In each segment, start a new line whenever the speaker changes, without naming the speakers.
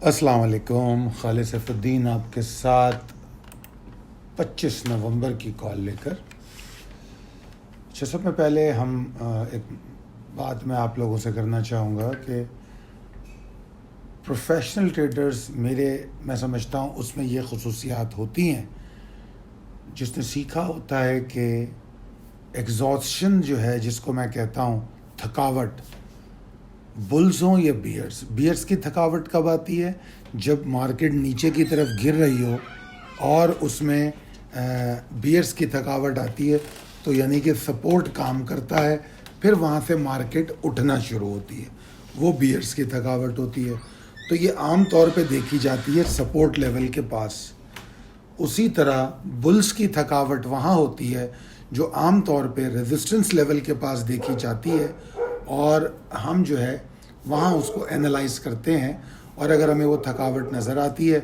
अस्सलाम वालेकुम। खालिद सैफुद्दीन आपके साथ 25 नवंबर की कॉल लेकर। सबसे पहले हम एक बात मैं आप लोगों से करना चाहूँगा कि प्रोफेशनल ट्रेडर्स मैं समझता हूँ उसमें ये खुसूसियात होती हैं, जिसने सीखा होता है कि एग्जॉस्शन जो है, जिसको मैं कहता हूँ थकावट, बुल्स हों या बियर्स की थकावट कब आती है? जब मार्केट नीचे की तरफ गिर रही हो और उसमें बियर्स की थकावट आती है, तो यानी कि सपोर्ट काम करता है, फिर वहाँ से मार्केट उठना शुरू होती है, वो बियर्स की थकावट होती है। तो ये आम तौर पे देखी जाती है सपोर्ट लेवल के पास। उसी तरह बुल्स की थकावट वहाँ होती है जो आम तौर पे रेजिस्टेंस लेवल के पास देखी जाती है, और हम जो है वहाँ उसको एनालाइज करते हैं, और अगर हमें वो थकावट नज़र आती है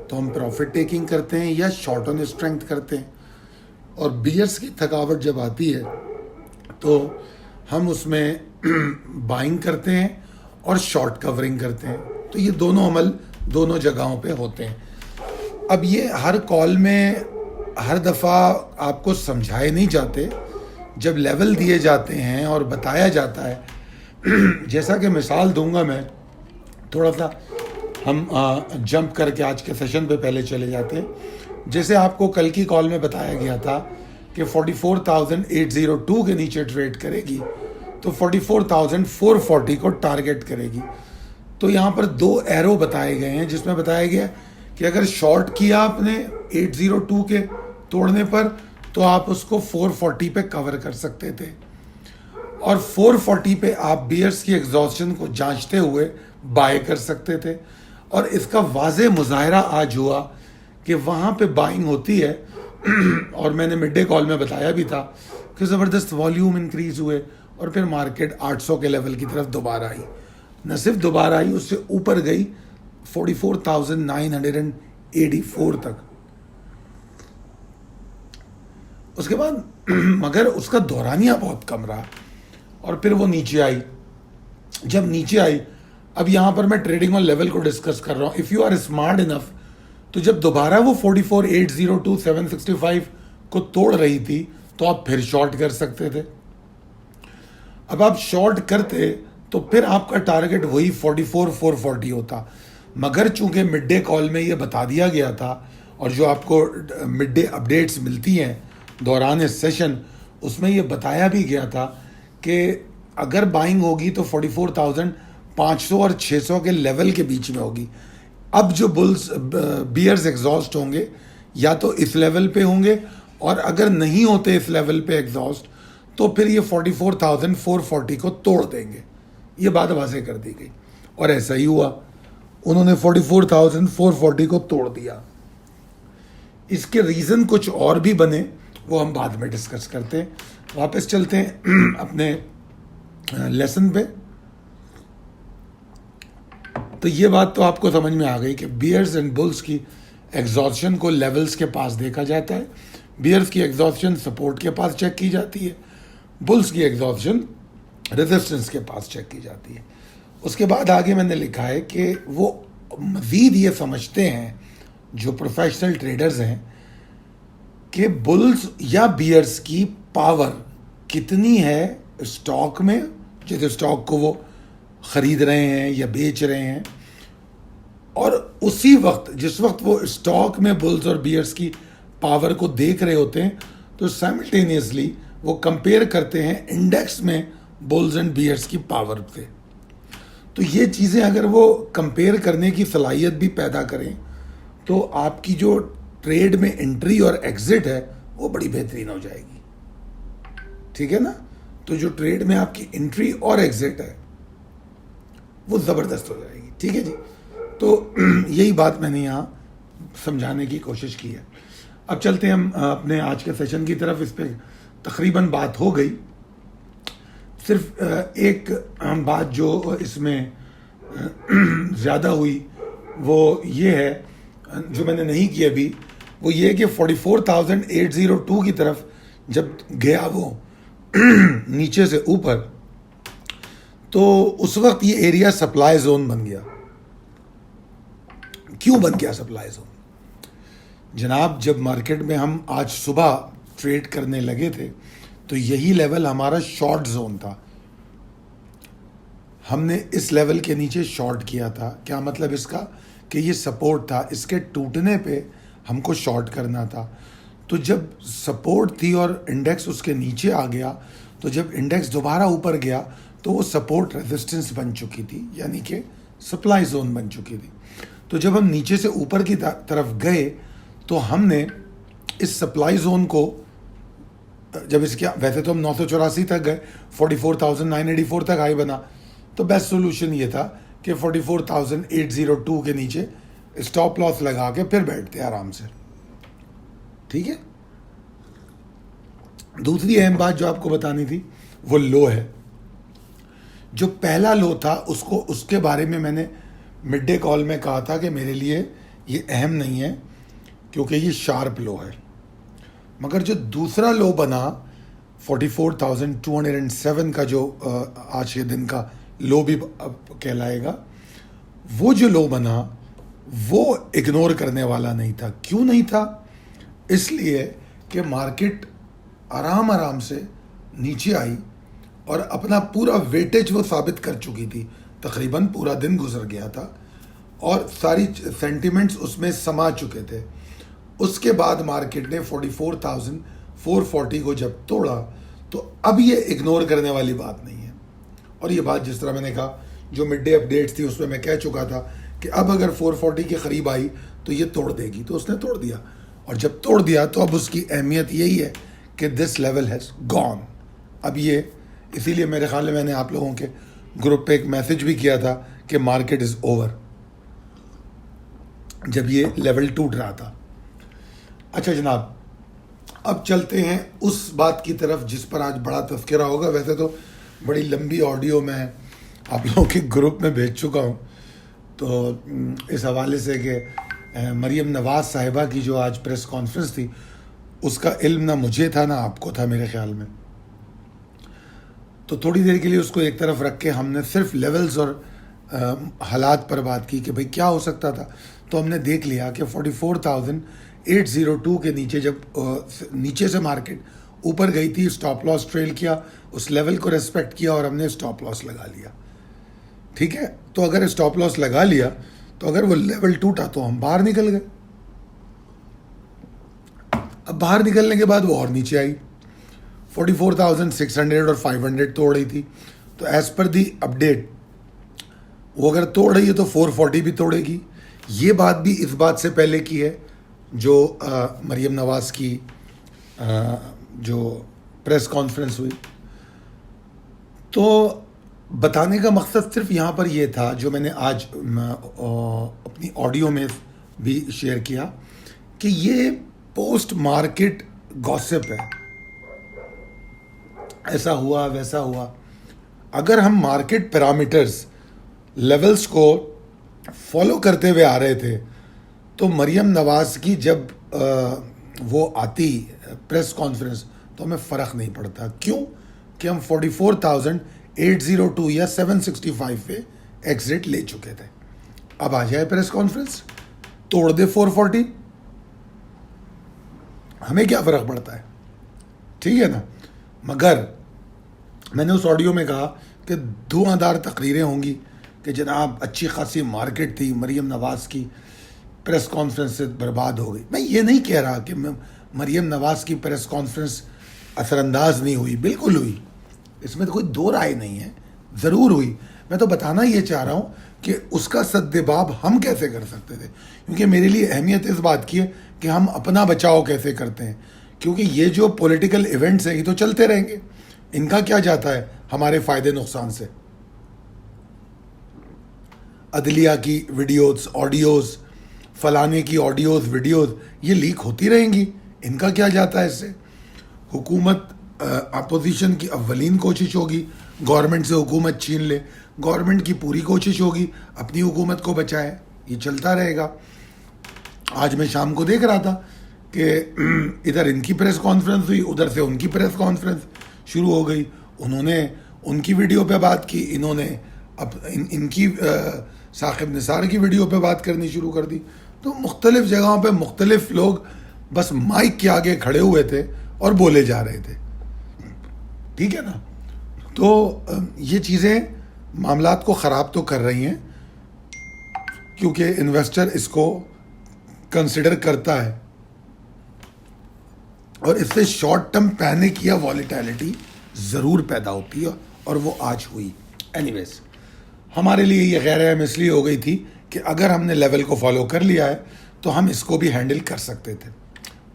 तो हम प्रॉफिट टेकिंग करते हैं या शॉर्ट ऑन स्ट्रेंथ करते हैं। और बियर्स की थकावट जब आती है तो हम उसमें बाइंग करते हैं और शॉर्ट कवरिंग करते हैं। तो ये दोनों अमल दोनों जगहों पे होते हैं। अब ये हर कॉल में हर दफ़ा आपको समझाए नहीं जाते, जब लेवल दिए जाते हैं और बताया जाता है। जैसा कि मिसाल दूंगा मैं, थोड़ा सा हम जंप करके आज के सेशन पे पहले चले जाते हैं। जैसे आपको कल की कॉल में बताया गया था कि 44,802 के नीचे ट्रेड करेगी, तो 44,440 को टारगेट करेगी। तो यहाँ पर दो एरो बताए गए हैं, जिसमें बताया गया कि अगर शॉर्ट किया आपने 802 के तोड़ने पर, तो आप उसको 440 पे कवर कर सकते थे, और 440 पे आप बियर्स की एग्जॉस्शन को जांचते हुए बाय कर सकते थे। और इसका वाज़े मुजाहरा आज हुआ कि वहाँ पे बाइंग होती है। और मैंने मिड डे कॉल में बताया भी था कि ज़बरदस्त वॉल्यूम इंक्रीज हुए, और फिर मार्केट 800 के लेवल की तरफ दोबारा आई। न सिर्फ दोबारा आई, उससे ऊपर गई 44,984 तक। उसके बाद मगर उसका दौरानिया बहुत कम रहा, और फिर वो नीचे आई। जब नीचे आई, अब यहाँ पर मैं ट्रेडिंग ऑन लेवल को डिस्कस कर रहा हूँ। If you are smart enough, तो जब दोबारा वो 44,802 765 को तोड़ रही थी, तो आप फिर शॉर्ट कर सकते थे। अब आप शॉर्ट करते तो फिर आपका टारगेट वही 44,440 होता। मगर चूंकि मिड डे कॉल में ये बता दिया गया था, और जो आपको मिड डे अपडेट्स मिलती हैं दौरान इस सेशन, उसमें ये बताया भी गया था कि अगर बाइंग होगी तो 44,500 और 600 के लेवल के बीच में होगी। अब जो बियर्स एग्जॉस्ट होंगे या तो इस लेवल पे होंगे, और अगर नहीं होते इस लेवल पे एग्जॉस्ट, तो फिर ये 44,440 को तोड़ देंगे। ये बात वाज़ेह कर दी गई, और ऐसा ही हुआ। उन्होंने 44,440 को तोड़ दिया। इसके रीज़न कुछ और भी बने, वो हम बाद में डिस्कस करते हैं। वापस चलते हैं अपने लेसन पे। तो ये बात तो आपको समझ में आ गई कि बियर्स एंड बुल्स की एग्जॉस्शन को लेवल्स के पास देखा जाता है। बियर्स की एग्जॉस्शन सपोर्ट के पास चेक की जाती है, बुल्स की एग्जॉस्शन रेजिस्टेंस के पास चेक की जाती है। उसके बाद आगे मैंने लिखा है कि वो मज़ीद ये समझते हैं, जो प्रोफेशनल ट्रेडर्स हैं, कि बुल्स या बियर्स की पावर कितनी है स्टॉक में, जैसे स्टॉक को वो ख़रीद रहे हैं या बेच रहे हैं, और उसी वक्त जिस वक्त वो स्टॉक में बुल्स और बियर्स की पावर को देख रहे होते हैं, तो साइमल्टेनियसली वो कंपेयर करते हैं इंडेक्स में बुल्स एंड बियर्स की पावर से। तो ये चीज़ें अगर वो कंपेयर करने की सलाहियत भी पैदा करें, तो आपकी जो ट्रेड में एंट्री और एग्जिट है वो बड़ी बेहतरीन हो जाएगी। ठीक है ना? तो जो ट्रेड में आपकी एंट्री और एग्जिट है वो ज़बरदस्त हो जाएगी। ठीक है जी? तो यही बात मैंने यहाँ समझाने की कोशिश की है। अब चलते हैं हम अपने आज के सेशन की तरफ। इस पर तकरीबन बात हो गई। सिर्फ एक बात जो इसमें ज़्यादा हुई वो ये है, जो मैंने नहीं की अभी, वो ये कि 44,802 की तरफ जब गया वो नीचे से ऊपर, तो उस वक्त ये एरिया सप्लाई जोन बन गया। क्यों बन गया सप्लाई जोन? जनाब, जब मार्केट में हम आज सुबह ट्रेड करने लगे थे तो यही लेवल हमारा शॉर्ट जोन था। हमने इस लेवल के नीचे शॉर्ट किया था। क्या मतलब इसका? कि ये सपोर्ट था, इसके टूटने पे हमको शॉर्ट करना था। तो जब सपोर्ट थी और इंडेक्स उसके नीचे आ गया, तो जब इंडेक्स दोबारा ऊपर गया तो वो सपोर्ट रेजिस्टेंस बन चुकी थी, यानी कि सप्लाई जोन बन चुकी थी। तो जब हम नीचे से ऊपर की तरफ गए तो हमने इस सप्लाई जोन को, जब इसके वैसे तो हम 984 तक गए, 44,984 तक हाई बना, तो बेस्ट सोल्यूशन ये था कि 44,802 के नीचे स्टॉप लॉस लगा के फिर बैठते आराम से। ठीक है। दूसरी अहम बात जो आपको बतानी थी वो लो है। जो पहला लो था उसके बारे में मैंने मिड डे कॉल में कहा था कि मेरे लिए ये अहम नहीं है क्योंकि ये शार्प लो है। मगर जो दूसरा लो बना 44,207 का, जो आज के दिन का लो भी कहलाएगा, वो जो लो बना वो इग्नोर करने वाला नहीं था। क्यों नहीं था? इसलिए कि मार्केट आराम आराम से नीचे आई और अपना पूरा वेटेज वो साबित कर चुकी थी। तकरीबन पूरा दिन गुजर गया था और सारी सेंटिमेंट्स उसमें समा चुके थे। उसके बाद मार्केट ने 44,440 को जब तोड़ा तो अब ये इग्नोर करने वाली बात नहीं है। और ये बात जिस तरह मैंने कहा, जो मिड डे अपडेट्स थी उसमें मैं कह चुका था कि अब अगर 440 के करीब आई तो ये तोड़ देगी, तो उसने तोड़ दिया। और जब तोड़ दिया तो अब उसकी अहमियत यही है कि दिस लेवल हैज़ गॉन। अब ये, इसीलिए मेरे ख्याल में मैंने आप लोगों के ग्रुप पे एक मैसेज भी किया था कि मार्केट इज़ ओवर, जब ये लेवल टूट रहा था। अच्छा जनाब, अब चलते हैं उस बात की तरफ जिस पर आज बड़ा तज़किरा होगा। वैसे तो बड़ी लंबी ऑडियो मैं आप लोगों के ग्रुप में भेज चुका हूँ, तो इस हवाले से कि मरियम नवाज़ साहिबा की जो आज प्रेस कॉन्फ्रेंस थी उसका इल्म ना मुझे था ना आपको था मेरे ख्याल में। तो थोड़ी देर के लिए उसको एक तरफ रख के हमने सिर्फ लेवल्स और हालात पर बात की कि भाई क्या हो सकता था। तो हमने देख लिया कि 44,802 के नीचे जब नीचे से मार्केट ऊपर गई थी, स्टॉप लॉस ट्रेल किया, उस लेवल को रेस्पेक्ट किया और हमने स्टॉप लॉस लगा लिया। ठीक है। तो अगर स्टॉप लॉस लगा लिया तो अगर वो लेवल टूटा तो हम बाहर निकल गए। अब बाहर निकलने के बाद वो और नीचे आई, 44,600 और 500 तोड़ रही थी। तो एज पर दी अपडेट वो अगर तोड़ रही है तो 440 भी तोड़ेगी। ये बात भी इस बात से पहले की है जो मरियम नवाज़ की जो प्रेस कॉन्फ्रेंस हुई। तो बताने का मकसद सिर्फ यहाँ पर यह था, जो मैंने आज अपनी ऑडियो में भी शेयर किया, कि ये पोस्ट मार्केट गॉसिप है, ऐसा हुआ वैसा हुआ। अगर हम मार्केट पैरामीटर्स लेवल्स को फॉलो करते हुए आ रहे थे तो मरियम नवाज़ की जब वो आती प्रेस कॉन्फ्रेंस तो हमें फ़र्क नहीं पड़ता। क्यों? कि हम 44,802 या 765 पे एग्जिट ले चुके थे। अब आ जाए प्रेस कॉन्फ्रेंस, तोड़ दे 440, हमें क्या फ़र्क पड़ता है? ठीक है ना। मगर मैंने उस ऑडियो में कहा कि धुआंधार तकरीरें होंगी कि जनाब अच्छी खासी मार्केट थी, मरियम नवाज़ की प्रेस कॉन्फ्रेंस से बर्बाद हो गई। मैं ये नहीं कह रहा कि मरियम नवाज़ की प्रेस कॉन्फ्रेंस असरअंदाज नहीं हुई, बिल्कुल हुई, इसमें तो कोई दो राय नहीं है, ज़रूर हुई। मैं तो बताना ये चाह रहा हूँ कि उसका सद्देबाब हम कैसे कर सकते थे, क्योंकि मेरे लिए अहमियत इस बात की है कि हम अपना बचाव कैसे करते हैं। क्योंकि ये जो पॉलिटिकल इवेंट्स हैं ये तो चलते रहेंगे, इनका क्या जाता है हमारे फ़ायदे नुकसान से। अदलिया की वीडियोस, ऑडियोज़, फलाने की ऑडियोज़, वीडियोज़ ये लीक होती रहेंगी, इनका क्या जाता है इससे। हुकूमत, अपोजिशन की अव्वलीन कोशिश होगी गवर्नमेंट से हुकूमत छीन ले, गवर्नमेंट की पूरी कोशिश होगी अपनी हुकूमत को बचाए, ये चलता रहेगा। आज मैं शाम को देख रहा था कि इधर इनकी प्रेस कॉन्फ्रेंस हुई, उधर से उनकी प्रेस कॉन्फ्रेंस शुरू हो गई। उन्होंने उनकी वीडियो पे बात की, इन्होंने अब इनकी साकिब निसार की वीडियो पे बात करनी शुरू कर दी। तो मुख्तलिफ जगहों पे मुख्तलिफ लोग बस माइक के आगे खड़े हुए थे और बोले जा रहे थे, ठीक है ना। तो ये चीज़ें मामलात को ख़राब तो कर रही हैं, क्योंकि इन्वेस्टर इसको कंसिडर करता है और इससे शॉर्ट टर्म पैनिक या वॉलेटिलिटी ज़रूर पैदा होती है, और वो आज हुई। एनीवेज, हमारे लिए ये गैर अहम इसलिए हो गई थी कि अगर हमने लेवल को फॉलो कर लिया है तो हम इसको भी हैंडल कर सकते थे।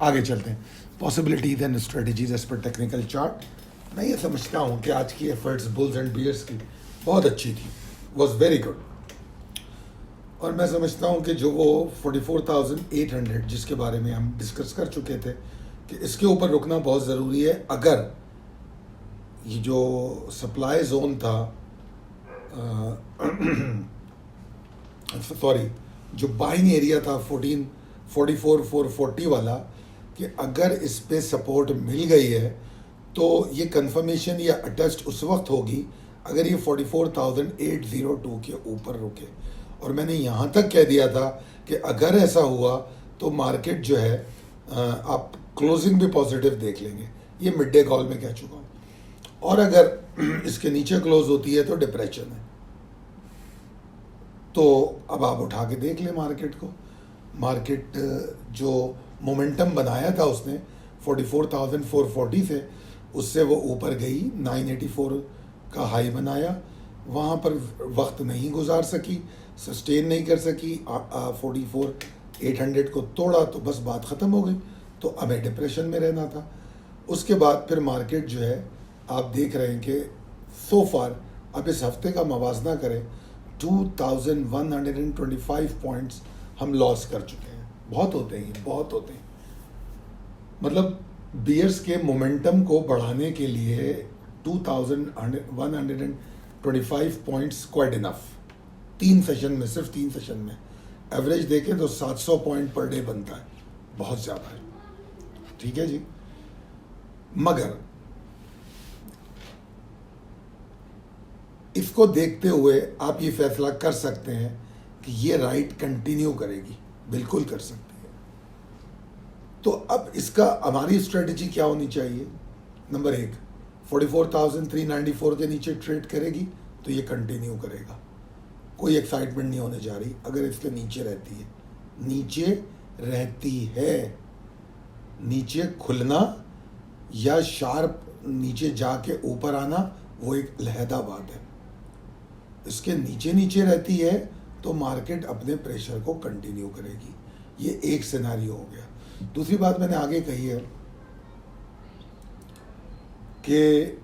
आगे चलते हैं, possibilities and strategies as per technical chart. मैं ये समझता हूँ कि आज की एफर्ट्स बुल्स एंड बियर्स की बहुत अच्छी थी, वॉज वेरी गुड। और मैं समझता हूँ कि जो वो 44,800 जिसके बारे में हम डिस्कस कर चुके थे कि इसके ऊपर रुकना बहुत ज़रूरी है। अगर ये जो सप्लाई जोन था, सॉरी जो बाइंग एरिया था 44,440 वाला, कि अगर इस पे सपोर्ट मिल गई है तो ये कंफर्मेशन या अटेस्ट उस वक्त होगी अगर ये 44,802 के ऊपर रुके। और मैंने यहाँ तक कह दिया था कि अगर ऐसा हुआ तो मार्केट जो है आप क्लोजिंग भी पॉजिटिव देख लेंगे, ये मिड डे कॉल में कह चुका हूँ। और अगर इसके नीचे क्लोज होती है तो डिप्रेशन है। तो अब आप उठा के देख लें मार्केट को। मार्केट जो मोमेंटम बनाया था उसने 44,440 से, उससे वो ऊपर गई, 984 का हाई बनाया, वहाँ पर वक्त नहीं गुजार सकी, सस्टेन नहीं कर सकी, 44,800 को तोड़ा तो बस बात ख़त्म हो गई। तो हमें डिप्रेशन में रहना था। उसके बाद फिर मार्केट जो है आप देख रहे हैं कि सो फार अब इस हफ्ते का मवाजना करें 2,125 पॉइंट्स हम लॉस कर चुके हैं। बहुत होते हैं, बहुत होते हैं। मतलब बियर्स के मोमेंटम को बढ़ाने के लिए 2,125 पॉइंट्स क्वाइट इनफ। 3 सेशन में, सिर्फ 3 सेशन में एवरेज देखें तो 700 पॉइंट पर डे बनता है, बहुत ज़्यादा है, ठीक है जी। मगर इसको देखते हुए आप ये फैसला कर सकते हैं कि ये राइट कंटिन्यू करेगी, बिल्कुल कर सकती है। तो अब इसका हमारी स्ट्रेटजी क्या होनी चाहिए? नंबर 1, 44,394 के नीचे ट्रेड करेगी तो ये कंटिन्यू करेगा, कोई एक्साइटमेंट नहीं होने जा रही। अगर इसके नीचे रहती है, नीचे रहती है, नीचे खुलना या शार्प नीचे जाके ऊपर आना वो एक अलहदा बात है। इसके नीचे नीचे रहती है तो मार्केट अपने प्रेशर को कंटिन्यू करेगी। ये एक सिनेरियो हो गया। दूसरी बात मैंने आगे कही है कि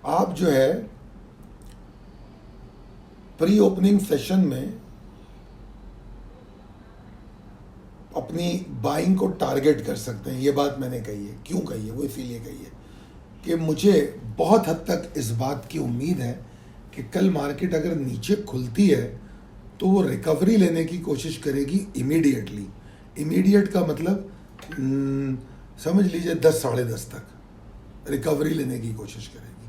आप जो है प्री ओपनिंग सेशन में अपनी बाइंग को टारगेट कर सकते हैं। ये बात मैंने कही है। क्यों कही है? वो इसीलिए कही है कि मुझे बहुत हद तक इस बात की उम्मीद है कि कल मार्केट अगर नीचे खुलती है तो वो रिकवरी लेने की कोशिश करेगी इमीडिएटली। इमीडिएट का मतलब समझ लीजिए 10 साढ़े 10 तक रिकवरी लेने की कोशिश करेगी।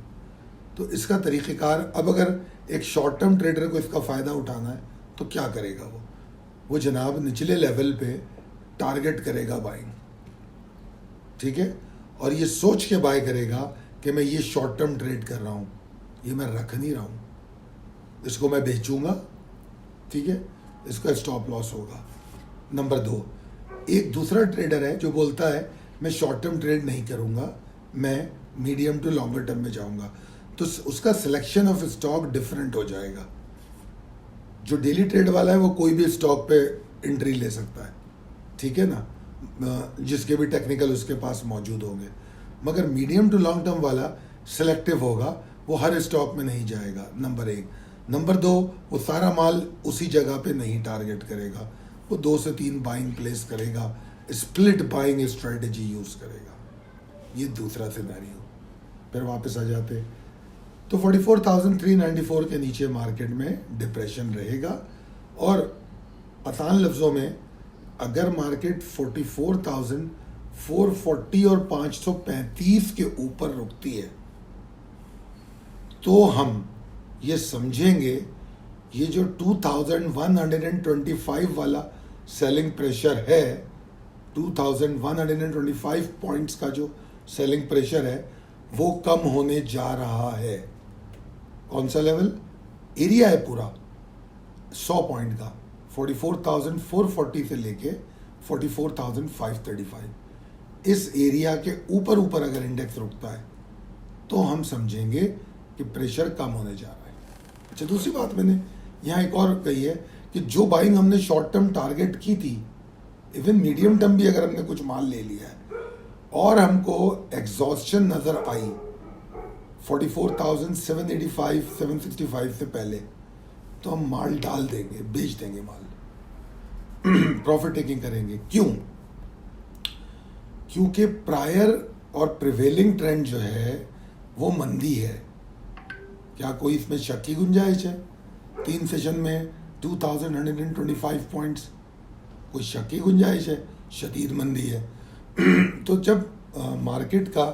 तो इसका तरीक़ेकार, अब अगर एक शॉर्ट टर्म ट्रेडर को इसका फ़ायदा उठाना है तो क्या करेगा? वो जनाब निचले लेवल पे टारगेट करेगा बाइंग, ठीक है, और ये सोच के बाय करेगा कि मैं ये शॉर्ट टर्म ट्रेड कर रहा हूँ, ये मैं रख नहीं रहा हूँ, इसको मैं बेचूंगा, ठीक है, इसका स्टॉप लॉस होगा। नंबर 2, एक दूसरा ट्रेडर है जो बोलता है मैं शॉर्ट टर्म ट्रेड नहीं करूँगा, मैं मीडियम टू लॉन्गर टर्म में जाऊँगा। तो उसका सिलेक्शन ऑफ स्टॉक डिफरेंट हो जाएगा। जो डेली ट्रेड वाला है वो कोई भी स्टॉक पे एंट्री ले सकता है, ठीक है ना, जिसके भी टेक्निकल उसके पास मौजूद होंगे। मगर मीडियम टू लॉन्ग टर्म वाला सिलेक्टिव होगा, वो हर स्टॉक में नहीं जाएगा, नंबर 1। नंबर 2, वो सारा माल उसी जगह पे नहीं टारगेट करेगा, वो 2 से 3 बाइंग प्लेस करेगा, स्प्लिट बाइंग स्ट्रेटजी यूज़ करेगा। ये दूसरा सिनेरियो। फिर वापस आ जाते तो 44,394 के नीचे मार्केट में डिप्रेशन रहेगा। और आसान लफ्ज़ों में अगर मार्केट 44,440 और 535 के ऊपर रुकती है तो हम ये समझेंगे ये जो 2125 वाला सेलिंग प्रेशर है, 2125 पॉइंट्स का जो सेलिंग प्रेशर है वो कम होने जा रहा है। कौन सा लेवल? एरिया है पूरा 100 पॉइंट का, 44,440 से लेके 44,535। इस एरिया के ऊपर ऊपर अगर इंडेक्स रुकता है तो हम समझेंगे कि प्रेशर कम होने जा रहा है। अच्छा, दूसरी बात मैंने यहाँ एक और कही है कि जो बाइंग हमने शॉर्ट टर्म टारगेट की थी, इवन मीडियम टर्म भी अगर हमने कुछ माल ले लिया है और हमको एग्जॉस्शन नजर आई 44,785 765 से पहले, तो हम माल डाल देंगे, बेच देंगे माल, प्रॉफिट टेकिंग करेंगे। क्यों? क्योंकि प्रायर और प्रिवेलिंग ट्रेंड जो है वो मंदी है। क्या कोई इसमें शक की गुंजाइश है? 3 सेशन में 2125 पॉइंट्स, कोई शक की गुंजाइश है? शदीद मंदी है। तो जब मार्केट का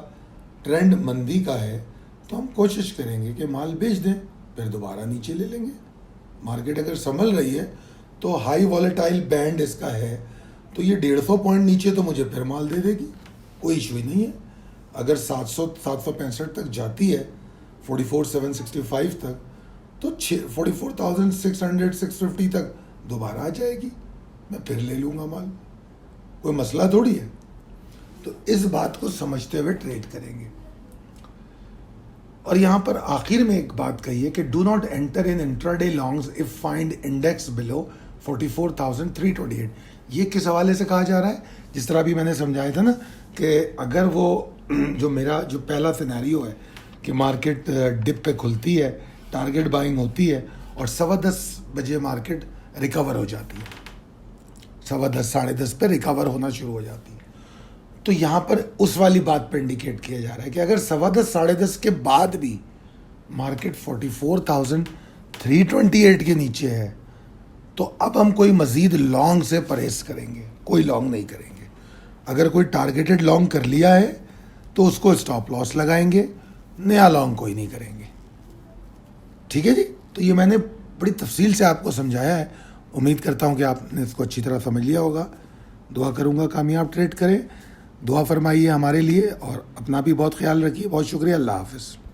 ट्रेंड मंदी का है तो हम कोशिश करेंगे कि माल बेच दें, फिर दोबारा नीचे ले लेंगे। मार्केट अगर संभल रही है तो हाई वॉलेटाइल बैंड इसका है, तो ये 150 पॉइंट नीचे तो मुझे फिर माल दे देगी, कोई इशू ही नहीं है। अगर 765 तक जाती है 44,765 तक, तो 44,600 650 तक दोबारा आ जाएगी, मैं फिर ले लूँगा माल, कोई मसला थोड़ी है। तो इस बात को समझते हुए ट्रेड करेंगे। और यहाँ पर आखिर में एक बात कही है कि do not enter in intraday longs if find index below 44,328। ये किस हवाले से कहा जा रहा है? जिस तरह भी मैंने समझाया था ना कि अगर वो जो मेरा जो पहला सिनेरियो है कि मार्केट डिप पे खुलती है, टारगेट बाइंग होती है और 10:15 बजे मार्केट रिकवर हो जाती है, 10:15 10:30 पे रिकवर होना शुरू हो जाती है। तो यहाँ पर उस वाली बात पर इंडिकेट किया जा रहा है कि अगर 10:15 10:30 के बाद भी मार्केट 44,328 के नीचे है तो अब हम कोई मजीद लॉन्ग से परहेज करेंगे, कोई लॉन्ग नहीं करेंगे। अगर कोई टारगेटेड लॉन्ग कर लिया है तो उसको स्टॉप लॉस लगाएंगे, नया लॉन्ग कोई नहीं करेंगे। ठीक है जी। तो ये मैंने बड़ी तफसील से आपको समझाया है, उम्मीद करता हूँ कि आपने इसको अच्छी तरह समझ लिया होगा। दुआ करूँगा कामयाब ट्रेड करें। दुआ फरमाइए हमारे लिए और अपना भी बहुत ख्याल रखिए। बहुत शुक्रिया। अल्लाह हाफ़िज़।